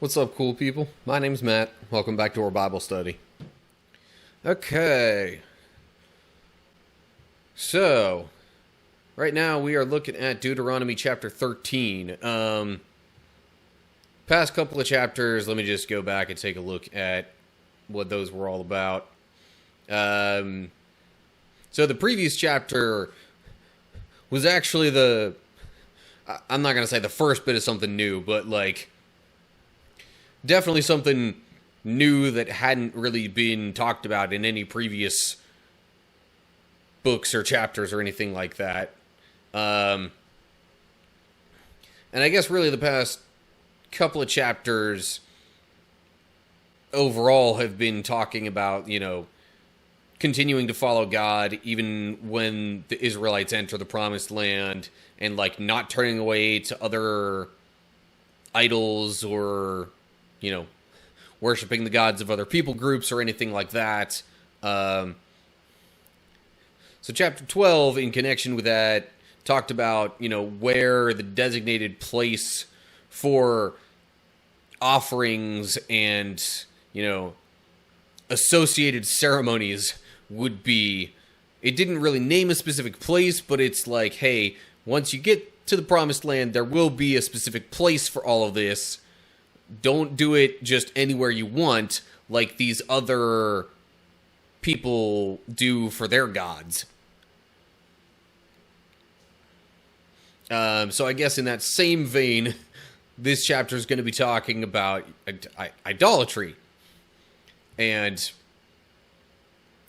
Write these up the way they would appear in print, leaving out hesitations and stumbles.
What's up, cool people? My name's Matt. Welcome back to our Bible study. Okay. So, right now we are looking at Deuteronomy chapter 13. Past couple of chapters, let me just go back and take a look at what those were all about. So the previous chapter was actually I'm not going to say the first bit of something new, but definitely something new that hadn't really been talked about in any previous books or chapters or anything like that. And I guess really the past couple of chapters overall have been talking about, continuing to follow God even when the Israelites enter the promised land, and not turning away to other idols or worshiping the gods of other people groups or anything like that. So chapter 12, in connection with that, talked about, where the designated place for offerings and, associated ceremonies would be. It didn't really name a specific place, but it's like, hey, once you get to the promised land, there will be a specific place for all of this. Don't do it just anywhere you want, like these other people do for their gods. So I guess in that same vein, this chapter is going to be talking about idolatry. And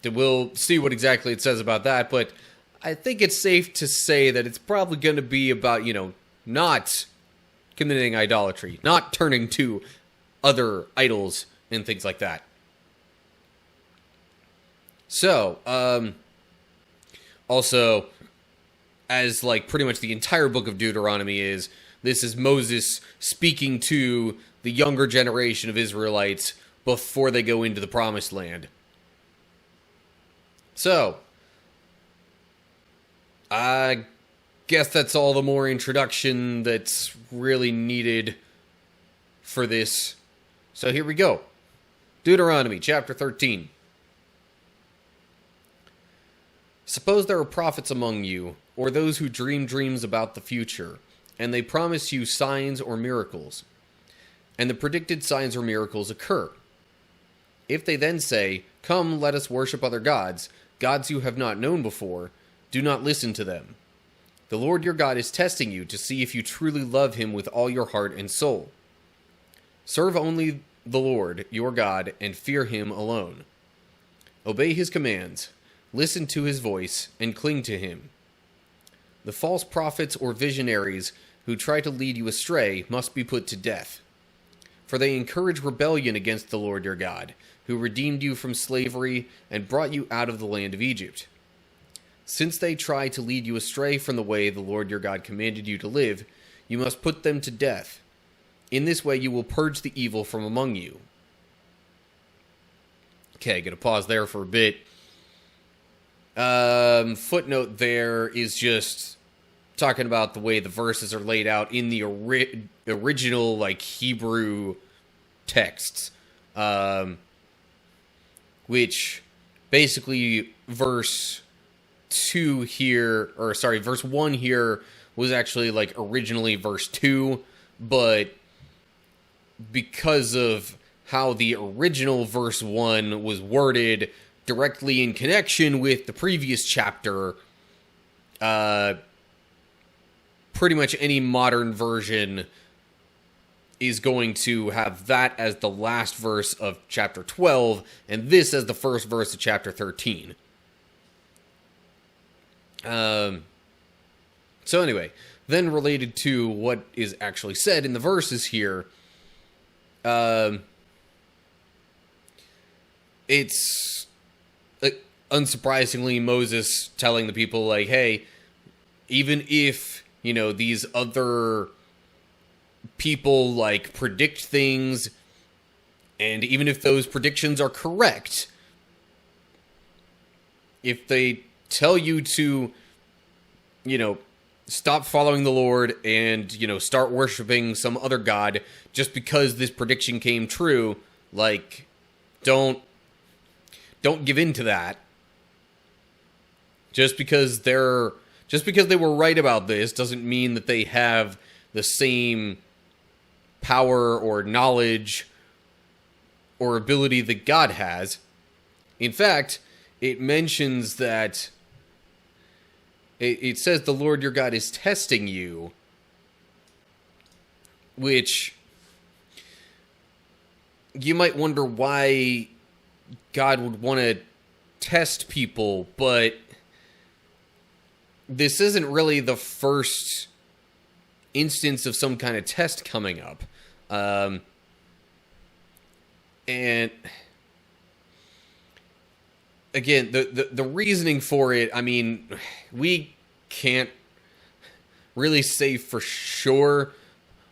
we'll see what exactly it says about that, but I think it's safe to say that it's probably going to be about, not committing idolatry, not turning to other idols and things like that. So, also, as pretty much the entire book of Deuteronomy is, this is Moses speaking to the younger generation of Israelites before they go into the promised land. So, I guess that's all the more introduction that's really needed for this. So here we go. Deuteronomy chapter 13. Suppose there are prophets among you, or those who dream dreams about the future, and they promise you signs or miracles, and the predicted signs or miracles occur. If they then say, "Come, let us worship other gods, gods you have not known before," do not listen to them. The Lord your God is testing you to see if you truly love him with all your heart and soul. Serve only the Lord your God and fear him alone. Obey his commands, listen to his voice, and cling to him. The false prophets or visionaries who try to lead you astray must be put to death. For they encourage rebellion against the Lord your God, who redeemed you from slavery and brought you out of the land of Egypt. Since they try to lead you astray from the way the Lord your God commanded you to live, you must put them to death. In this way you will purge the evil from among you. Okay, gonna pause there for a bit. Footnote there is just talking about the way the verses are laid out in the original Hebrew texts, which basically verse 1 here was actually originally verse 2, but because of how the original verse 1 was worded directly in connection with the previous chapter, pretty much any modern version is going to have that as the last verse of chapter 12, and this as the first verse of chapter 13. So anyway, then related to what is actually said in the verses here, it's unsurprisingly Moses telling the people hey, even if these other people predict things, and even if those predictions are correct, if they tell you to stop following the Lord and, start worshiping some other god just because this prediction came true. Like, don't give in to that. Just because they were right about this doesn't mean that they have the same power or knowledge or ability that God has. In fact, it mentions that it says the Lord your God is testing you, which you might wonder why God would want to test people, but this isn't really the first instance of some kind of test coming up. And again, the reasoning for it, I mean, we can't really say for sure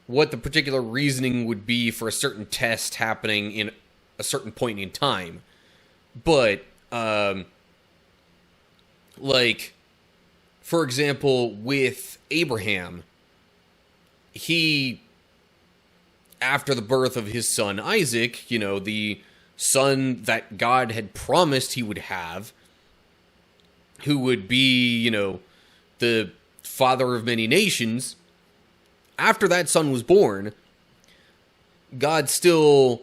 what the particular reasoning would be for a certain test happening in a certain point in time. But, like, for example, with Abraham, he, after the birth of his son Isaac, the son that God had promised he would have, who would be, the father of many nations, after that son was born, God still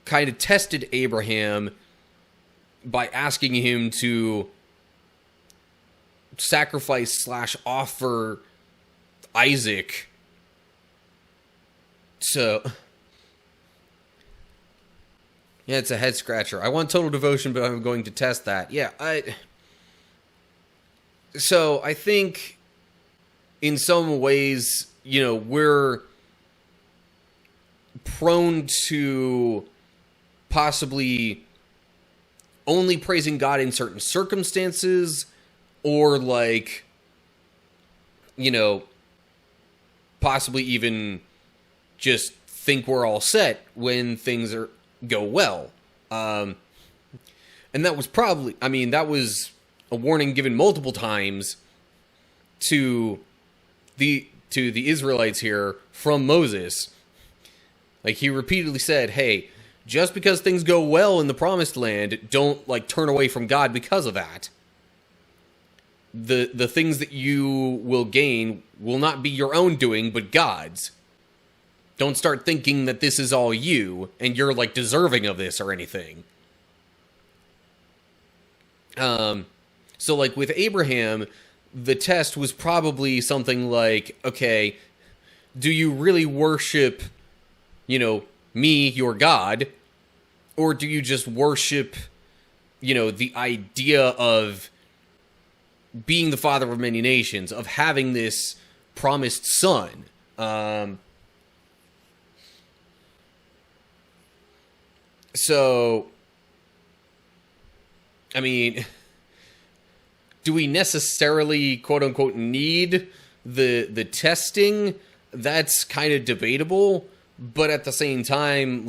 kind of tested Abraham by asking him to sacrifice/offer Isaac. So, yeah, it's a head scratcher. I want total devotion, but I'm going to test that. Yeah, so I think in some ways, we're prone to possibly only praising God in certain circumstances, or like, possibly even just think we're all set when things go well. And that was that was a warning given multiple times to the Israelites here from Moses. Like, he repeatedly said, hey, just because things go well in the promised land, don't turn away from God because of that. The things that you will gain will not be your own doing, but God's. Don't start thinking that this is all you, and you're, deserving of this or anything. So, with Abraham, the test was probably something like, okay, do you really worship, me, your God, or do you just worship, the idea of being the father of many nations, of having this promised son? So, I mean, do we necessarily, quote unquote, need the testing? That's kind of debatable, but at the same time,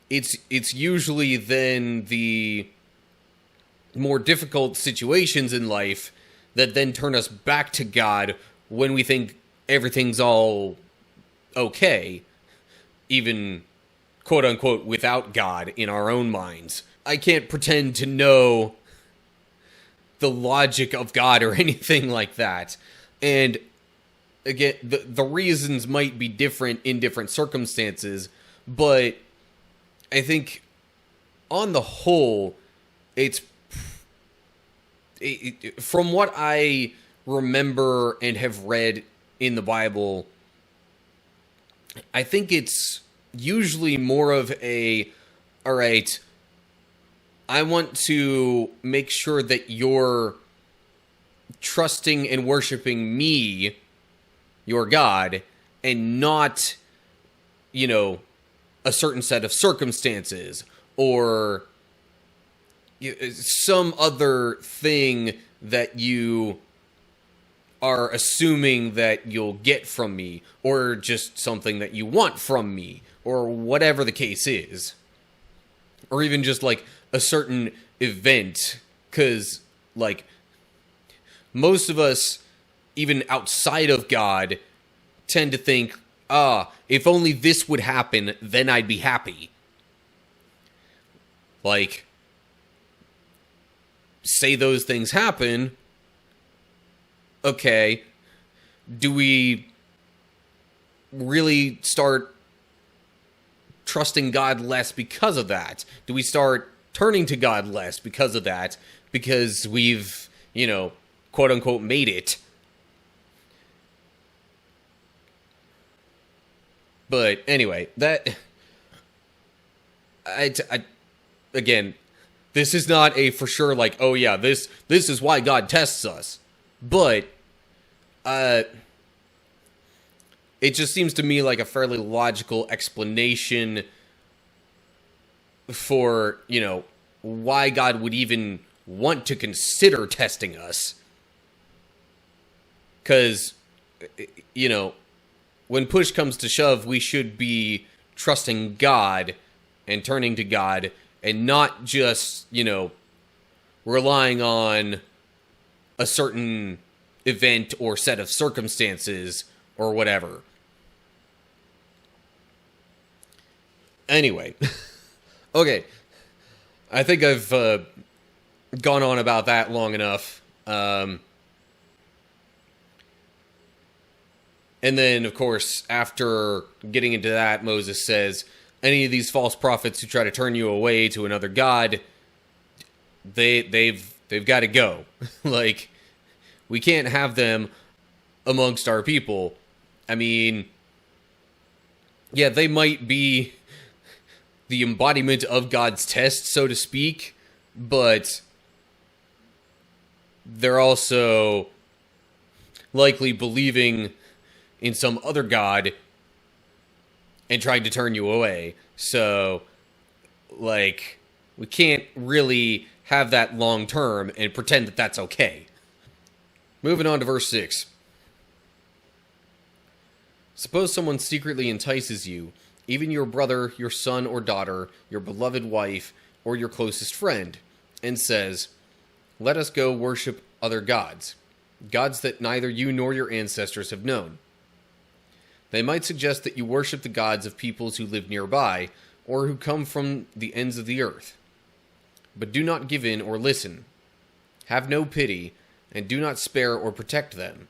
it's usually then the more difficult situations in life that then turn us back to God when we think everything's all okay, even, quote unquote, without God in our own minds. I can't pretend to know the logic of God or anything like that. And again, the reasons might be different in different circumstances, but I think on the whole, from what I remember and have read in the Bible, I think it's usually more of all right, I want to make sure that you're trusting and worshiping me, your God, and not, a certain set of circumstances or some other thing that you are assuming that you'll get from me, or just something that you want from me, or whatever the case is. Or even just a certain event, because most of us even outside of God, tend to think, if only this would happen, then I'd be happy. Like, say those things happen, okay, do we really start trusting God less because of that? Do we start turning to God less because of that? Because we've, quote unquote, made it. But anyway, again, this is not a for sure, like, oh yeah, this is why God tests us. But, it just seems to me like a fairly logical explanation for, why God would even want to consider testing us. Because, when push comes to shove, we should be trusting God and turning to God and not just, relying on a certain event or set of circumstances or whatever. Anyway, okay, I think I've gone on about that long enough. And then, of course, after getting into that, Moses says, any of these false prophets who try to turn you away to another god, they've got to go. Like, we can't have them amongst our people. I mean, yeah, they might be the embodiment of God's test, so to speak, but they're also likely believing in some other god and trying to turn you away. So, like, we can't really have that long term and pretend that that's okay. Moving on to verse 6. Suppose someone secretly entices you, even your brother, your son or daughter, your beloved wife, or your closest friend, and says, let us go worship other gods, gods that neither you nor your ancestors have known. They might suggest that you worship the gods of peoples who live nearby, or who come from the ends of the earth. But do not give in or listen. Have no pity, and do not spare or protect them.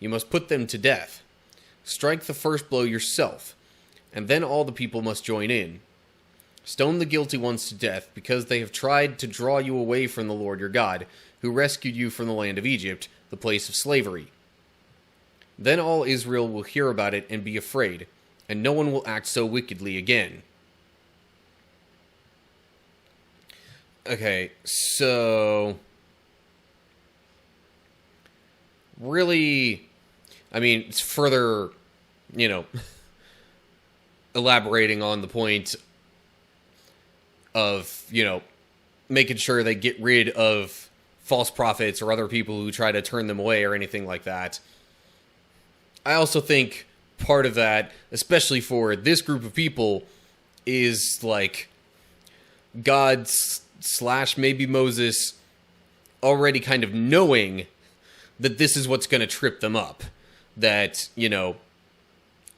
You must put them to death. Strike the first blow yourself, and then all the people must join in. Stone the guilty ones to death, because they have tried to draw you away from the Lord your God, who rescued you from the land of Egypt, the place of slavery. Then all Israel will hear about it and be afraid, and no one will act so wickedly again. Okay, so really, I mean, it's further, elaborating on the point of, making sure they get rid of false prophets or other people who try to turn them away or anything like that. I also think part of that, especially for this group of people, is like God / maybe Moses already kind of knowing that this is what's going to trip them up. That,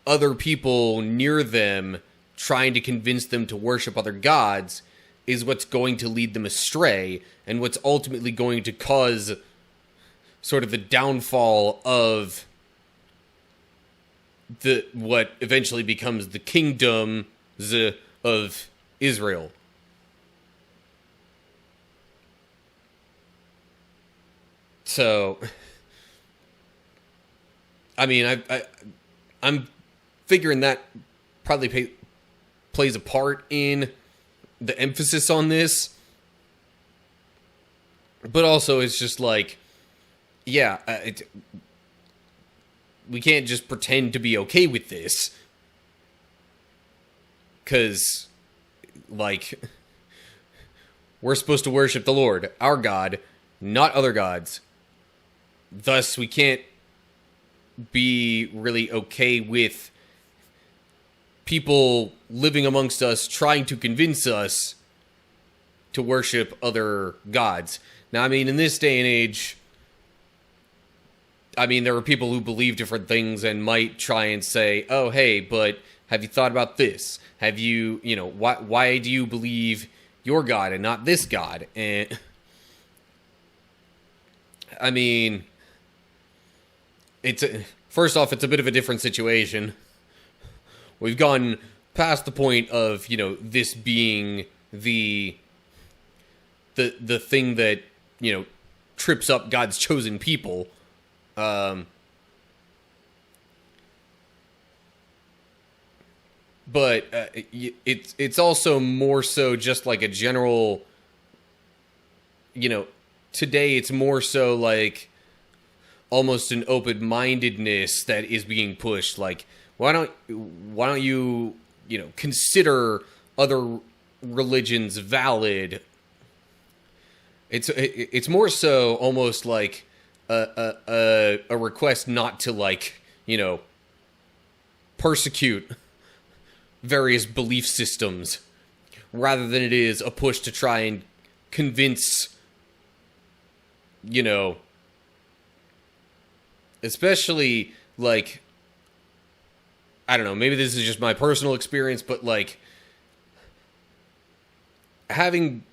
other people near them trying to convince them to worship other gods is what's going to lead them astray and what's ultimately going to cause sort of the downfall of what eventually becomes the kingdom of Israel. So, I mean, I'm figuring that probably plays a part in the emphasis on this. But also, it's just like, yeah, we can't just pretend to be okay with this. Because, like, we're supposed to worship the Lord, our God, not other gods. Thus, we can't be really okay with people living amongst us trying to convince us to worship other gods. Now, I mean, in this day and age, I mean, there are people who believe different things and might try and say, oh, hey, but have you thought about this? Have you, why do you believe your God and not this God? And, I mean, first off, it's a bit of a different situation. We've gone past the point of, this being the thing that, trips up God's chosen people. But it's also more so just like a general, today it's more so like almost an open-mindedness that is being pushed. Like, why don't you, consider other religions valid? It's more so almost like a request not to, like, persecute various belief systems, rather than it is a push to try and convince, especially, like, I don't know, maybe this is just my personal experience, but, like, having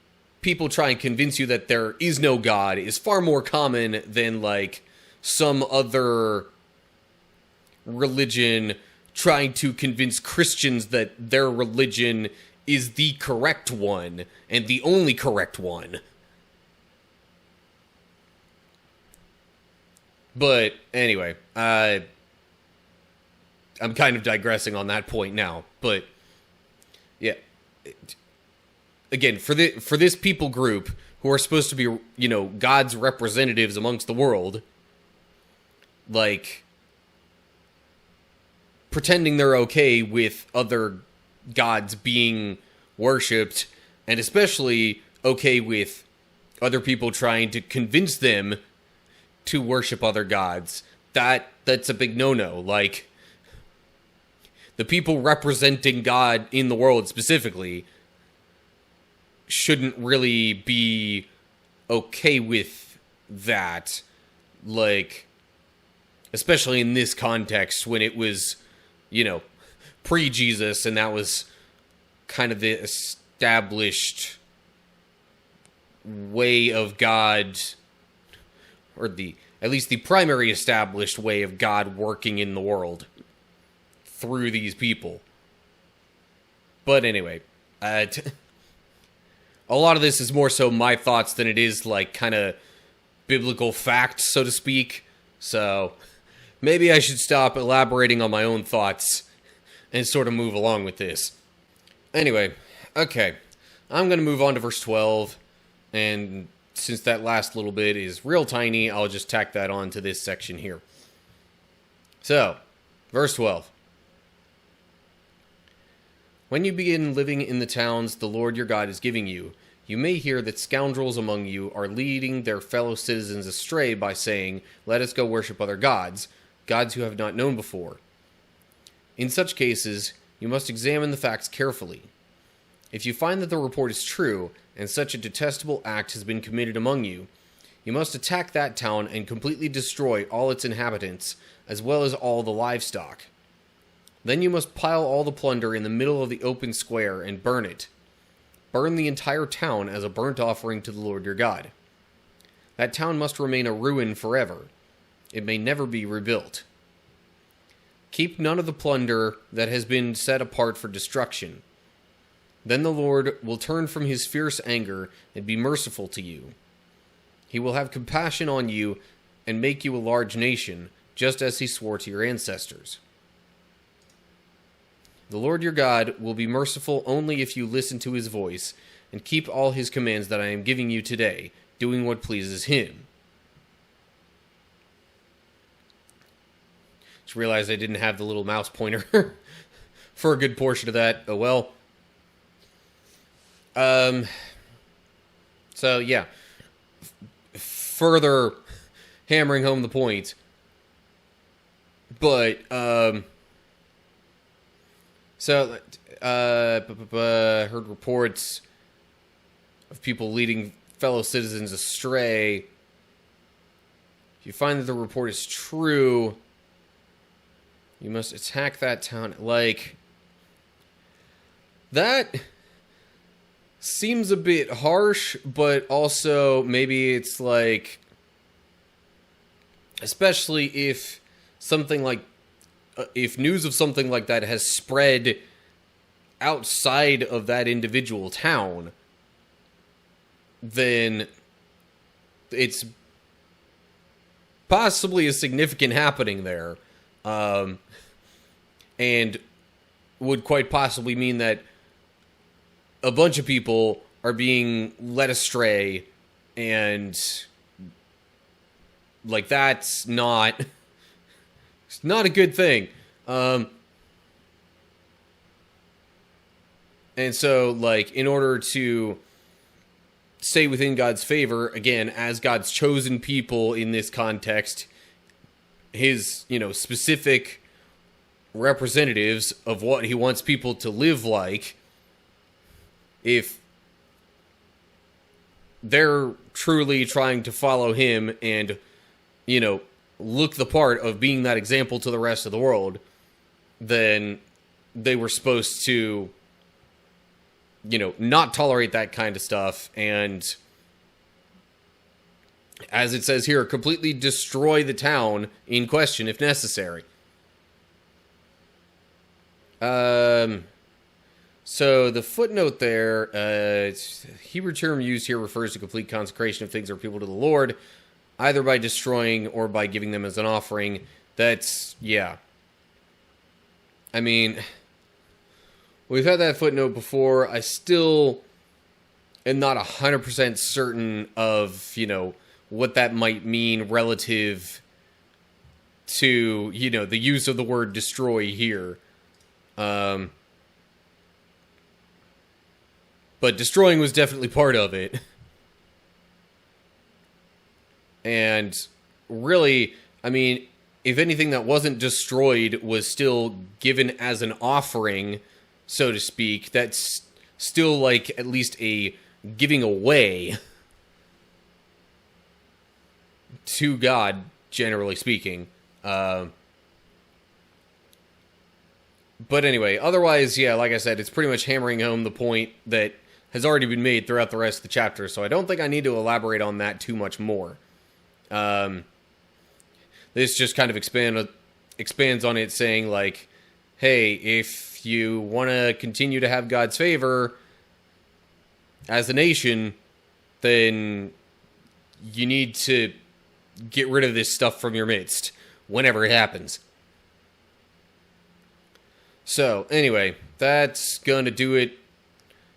people try and convince you that there is no God is far more common than, like, some other religion trying to convince Christians that their religion is the correct one and the only correct one. But anyway, I'm kind of digressing on that point now. But yeah, again, for this people group who are supposed to be, God's representatives amongst the world, like, pretending they're okay with other gods being worshipped, and especially okay with other people trying to convince them to worship other gods, that's a big no-no. Like, the people representing God in the world specifically shouldn't really be okay with that, like, especially in this context when it was, pre-Jesus, and that was kind of the established way of God, or at least the primary established way of God working in the world through these people. But anyway, a lot of this is more so my thoughts than it is, like, kind of biblical fact, so to speak. So maybe I should stop elaborating on my own thoughts and sort of move along with this. Anyway, okay, I'm going to move on to verse 12, and since that last little bit is real tiny, I'll just tack that on to this section here. So, verse 12. When you begin living in the towns the Lord your God is giving you, you may hear that scoundrels among you are leading their fellow citizens astray by saying, "Let us go worship other gods, gods who have not known before." In such cases, you must examine the facts carefully. If you find that the report is true, and such a detestable act has been committed among you, you must attack that town and completely destroy all its inhabitants, as well as all the livestock. Then you must pile all the plunder in the middle of the open square and burn it. Burn the entire town as a burnt offering to the Lord your God. That town must remain a ruin forever. It may never be rebuilt. Keep none of the plunder that has been set apart for destruction. Then the Lord will turn from his fierce anger and be merciful to you. He will have compassion on you and make you a large nation, just as he swore to your ancestors. The Lord your God will be merciful only if you listen to his voice and keep all his commands that I am giving you today, doing what pleases him. Just realized I didn't have the little mouse pointer for a good portion of that. Oh well. So yeah, further hammering home the point. But so heard reports of people leading fellow citizens astray. you find that the report is true, you must attack that town. Like, that seems a bit harsh, but also maybe it's like, especially if something like, if news of something like that has spread outside of that individual town, then it's possibly a significant happening there, and would quite possibly mean that a bunch of people are being led astray, and like that's not, it's not a good thing. And so, like, in order to stay within God's favor, again, as God's chosen people in this context, his, specific representatives of what he wants people to live like, if they're truly trying to follow him and, look the part of being that example to the rest of the world, then they were supposed to, not tolerate that kind of stuff, and, as it says here, completely destroy the town in question if necessary. So the footnote there, Hebrew term used here refers to complete consecration of things or people to the Lord, either by destroying or by giving them as an offering. That's, yeah. I mean, we've had that footnote before. I still am not 100% certain of, what that might mean relative to, the use of the word destroy here. But destroying was definitely part of it. And really, I mean, if anything that wasn't destroyed was still given as an offering, so to speak, that's still like at least a giving away to God, generally speaking. But anyway, otherwise, yeah, like I said, it's pretty much hammering home the point that has already been made throughout the rest of the chapter, so I don't think I need to elaborate on that too much more. This just kind of expands on it, saying, like, hey, if you want to continue to have God's favor as a nation, then you need to get rid of this stuff from your midst whenever it happens. So, anyway, that's going to do it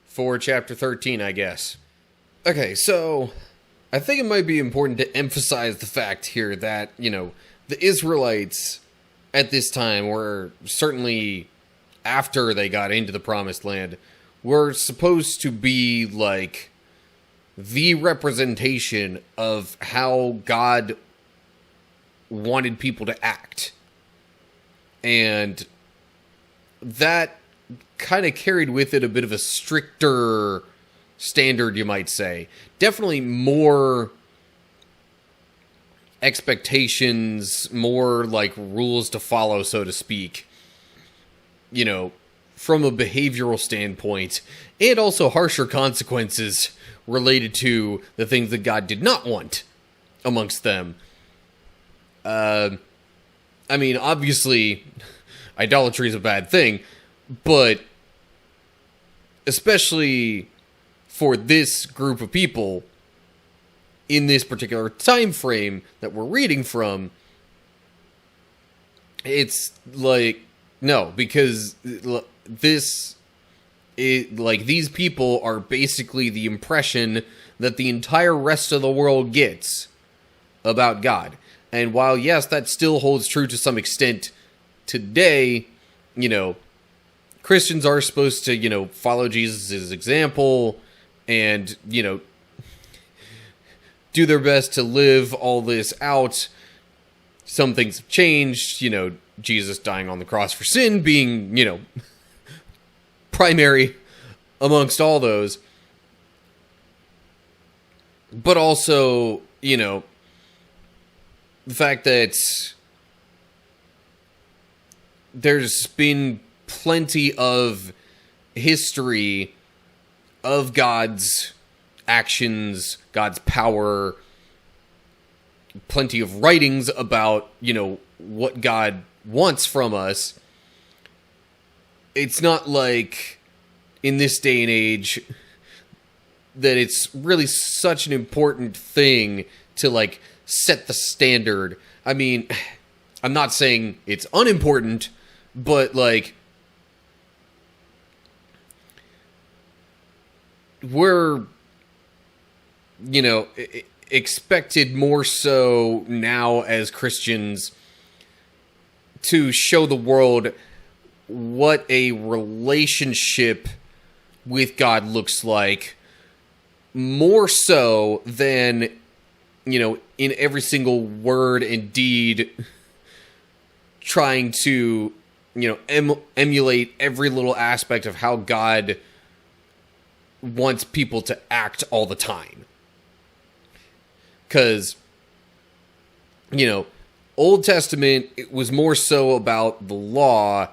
for chapter 13, I guess. Okay, so I think it might be important to emphasize the fact here that, the Israelites at this time were certainly, after they got into the Promised Land, were supposed to be, like, the representation of how God wanted people to act. And that kind of carried with it a bit of a stricter standard, you might say. Definitely more expectations, more like rules to follow, so to speak, from a behavioral standpoint, and also harsher consequences related to the things that God did not want amongst them. I mean, obviously, idolatry is a bad thing, but especially for this group of people in this particular time frame that we're reading from, it's like, no, because these people are basically the impression that the entire rest of the world gets about God. And while, yes, that still holds true to some extent today, Christians are supposed to, follow Jesus' example and, do their best to live all this out. Some things have changed, Jesus dying on the cross for sin being, primary amongst all those. But also, the fact that there's been plenty of history of God's actions, God's power, plenty of writings about, what God wants from us. It's not like in this day and age that it's really such an important thing to, set the standard. I mean, I'm not saying it's unimportant, but, we're, expected more so now as Christians to show the world what a relationship with God looks like, more so than, in every single word and deed trying to, emulate every little aspect of how God wants people to act all the time. Because, Old Testament, it was more so about the law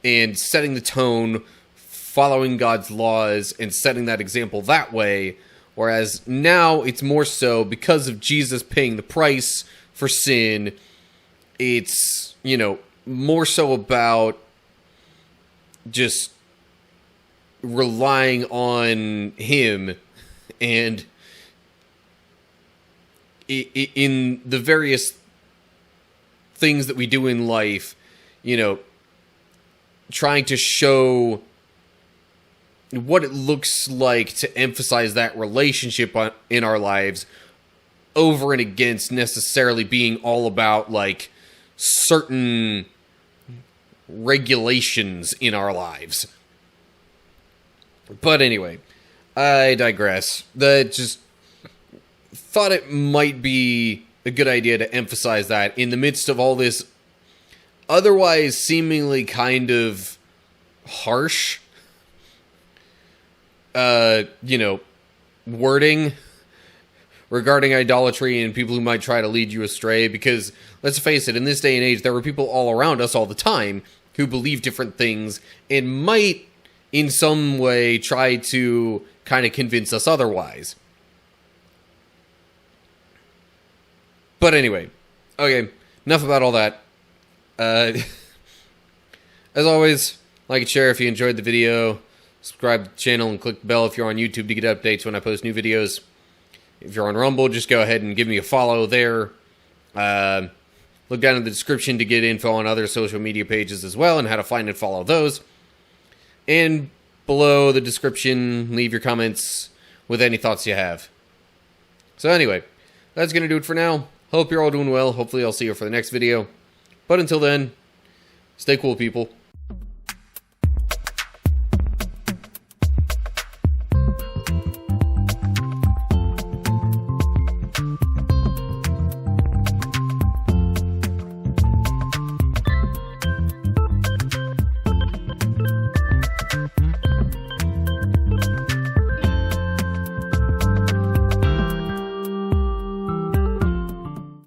and setting the tone, following God's laws, and setting that example that way. Whereas now, it's more so, because of Jesus paying the price for sin, it's, more so about just relying on Him, and in the various things that we do in life, trying to show what it looks like to emphasize that relationship in our lives over and against necessarily being all about, certain regulations in our lives. But anyway, I digress. Just thought it might be a good idea to emphasize that in the midst of all this otherwise seemingly kind of harsh, wording regarding idolatry and people who might try to lead you astray. Because, let's face it, in this day and age, there were people all around us all the time who believe different things and might, in some way, try to kind of convince us otherwise. But anyway, okay, enough about all that. As always, like and share if you enjoyed the video. Subscribe to the channel and click the bell if you're on YouTube to get updates when I post new videos. If you're on Rumble, just go ahead and give me a follow there. Look down in the description to get info on other social media pages as well and how to find and follow those. And below the description, leave your comments with any thoughts you have. So anyway, that's going to do it for now. Hope you're all doing well. Hopefully I'll see you for the next video. But until then, stay cool, people.